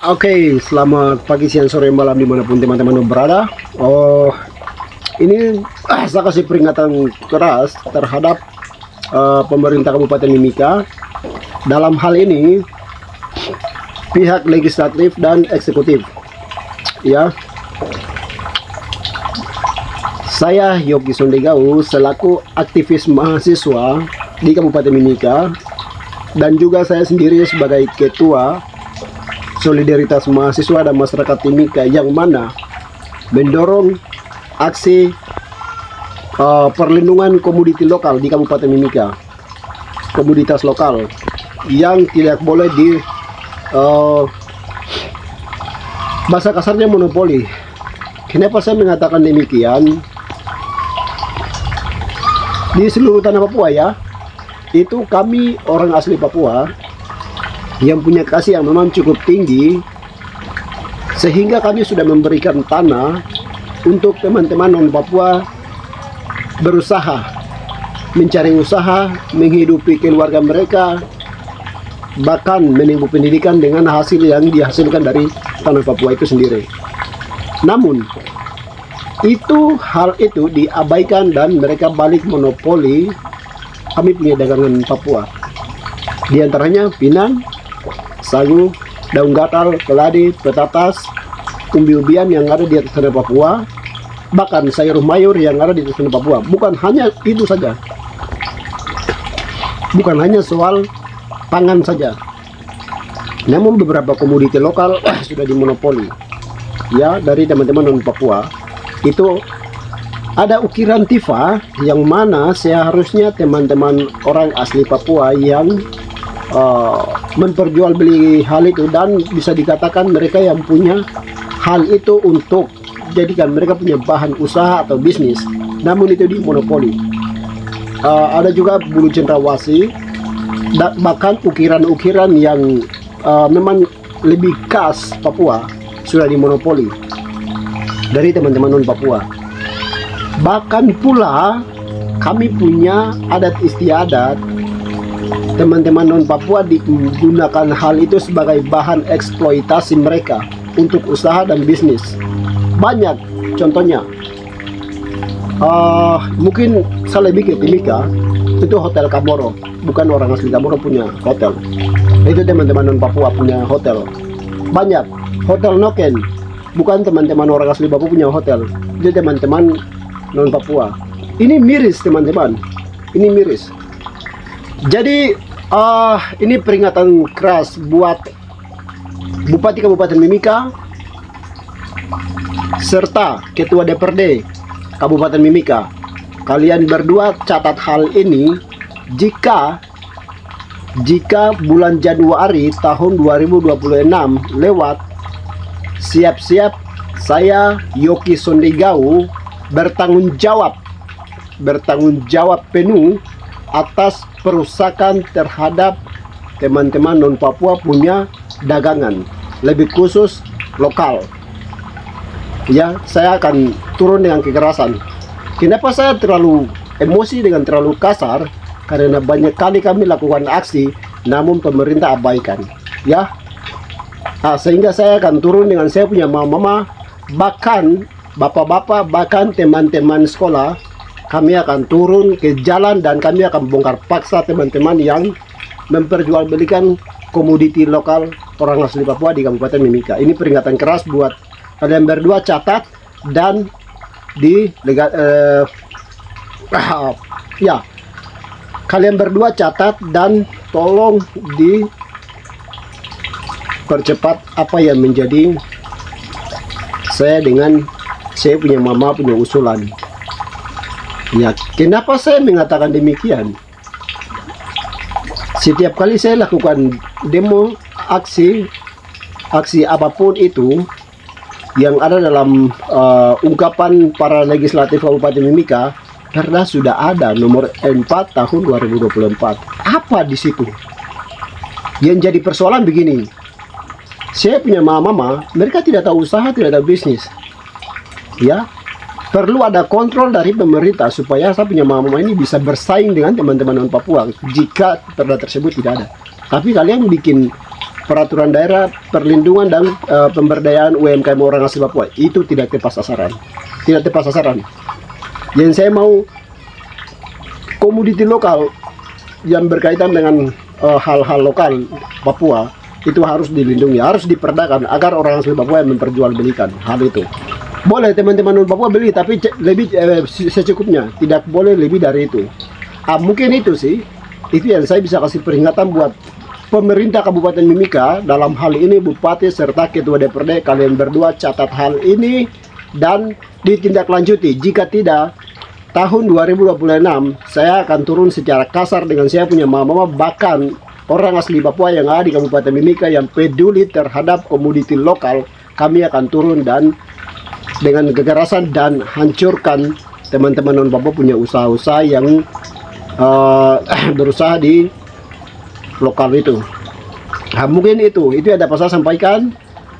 Oke, selamat pagi, siang, sore, malam dimanapun teman-teman berada. Ini saya kasih peringatan keras terhadap pemerintah Kabupaten Mimika. Dalam hal ini pihak legislatif dan eksekutif. Ya, saya Yogi Sondegau selaku aktivis mahasiswa di Kabupaten Mimika, dan juga saya sendiri sebagai ketua Solidaritas Mahasiswa dan Masyarakat Timika, yang mana mendorong aksi perlindungan komoditi lokal di Kabupaten Mimika, komoditas lokal yang tidak boleh di bahasa kasarnya monopoli. Kenapa saya mengatakan demikian? Di seluruh tanah Papua ya, itu kami orang asli Papua yang punya kasih yang memang cukup tinggi, sehingga kami sudah memberikan tanah untuk teman-teman non Papua berusaha, mencari usaha, menghidupi keluarga mereka, bahkan menempuh pendidikan dengan hasil yang dihasilkan dari tanah Papua itu sendiri. Namun hal itu diabaikan dan mereka balik monopoli. Kami punya dagangan Papua, di antaranya pinang, sagu, daun gatal, keladi, petatas, umbi-umbian yang ada di atas tanah Papua, bahkan sayur mayur yang ada di atas tanah Papua. Bukan hanya itu saja, bukan hanya soal pangan saja, namun beberapa komoditi lokal sudah dimonopoli ya dari teman-teman non Papua. Itu ada ukiran TIFA yang mana seharusnya teman-teman orang asli Papua yang memperjualbeli hal itu, dan bisa dikatakan mereka yang punya hal itu untuk jadikan mereka punya bahan usaha atau bisnis, namun itu dimonopoli. Ada juga bulu cendrawasih, bahkan ukiran-ukiran yang memang lebih khas Papua sudah dimonopoli dari teman-teman non Papua. Bahkan pula kami punya adat istiadat, teman-teman non Papua digunakan hal itu sebagai bahan eksploitasi mereka untuk usaha dan bisnis. Banyak contohnya, mungkin saya lebih ke Timika, itu Hotel Kamoro, bukan orang asli Kamoro punya hotel, itu teman-teman non Papua punya hotel. Banyak Hotel Noken, bukan teman-teman orang asli Papua punya hotel, itu teman-teman non Papua. Ini miris teman-teman, ini miris. Jadi ini peringatan keras buat Bupati Kabupaten Mimika serta Ketua DPRD Kabupaten Mimika. Kalian berdua catat hal ini. Jika bulan Januari tahun 2026 lewat, siap-siap saya Yogi Sondegau bertanggung jawab penuh atas perusakan terhadap teman-teman non Papua punya dagangan, lebih khusus lokal. Ya, saya akan turun dengan kekerasan. Kenapa saya terlalu emosi dengan terlalu kasar? Karena banyak kali kami lakukan aksi, namun pemerintah abaikan. Ya, sehingga saya akan turun dengan saya punya mama-mama, bahkan bapak-bapak, bahkan teman-teman sekolah. Kami akan turun ke jalan dan kami akan bongkar paksa teman-teman yang memperjualbelikan komoditi lokal orang asli Papua di Kabupaten Mimika. Ini peringatan keras buat kalian berdua, catat dan kalian berdua catat dan tolong dipercepat apa yang menjadi saya dengan saya punya mama punya usulan. Ya, kenapa saya mengatakan demikian? Setiap kali saya lakukan demo, aksi apapun itu yang ada dalam ungkapan para legislatif Kabupaten Mimika, karena sudah ada nomor 4 tahun 2024. Apa di situ? Yang jadi persoalan begini, saya punya mama, mereka tidak tahu usaha, tidak tahu bisnis. Ya, perlu ada kontrol dari pemerintah supaya saya punya mama ini bisa bersaing dengan teman-teman non Papua jika perda tersebut tidak ada. Tapi kalian bikin peraturan daerah perlindungan dan pemberdayaan UMKM orang asli Papua itu tidak tepat sasaran. Tidak tepat sasaran. Yang saya mau komoditi lokal yang berkaitan dengan hal-hal lokal Papua itu harus dilindungi, harus diperdakan agar orang asli Papua yang memperjualbelikan hal itu. Boleh teman-teman non Papua beli, tapi lebih secukupnya, tidak boleh lebih dari itu. Mungkin itu sih, itu yang saya bisa kasih peringatan buat pemerintah Kabupaten Mimika. Dalam hal ini Bupati serta Ketua DPRD, kalian berdua catat hal ini dan ditindaklanjuti. Jika tidak, tahun 2026 saya akan turun secara kasar dengan saya punya mama, bahkan orang asli Papua yang ada di Kabupaten Mimika yang peduli terhadap komoditi lokal. Kami akan turun dan dengan kekerasan dan hancurkan teman-teman non Papua punya usaha-usaha yang berusaha di lokal itu. Nah, mungkin itu yang dapat saya sampaikan.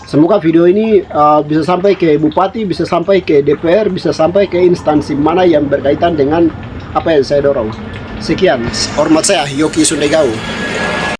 Semoga video ini bisa sampai ke Bupati, bisa sampai ke DPR, bisa sampai ke instansi mana yang berkaitan dengan apa yang saya dorong. Sekian, hormat saya Yoki Sundegau.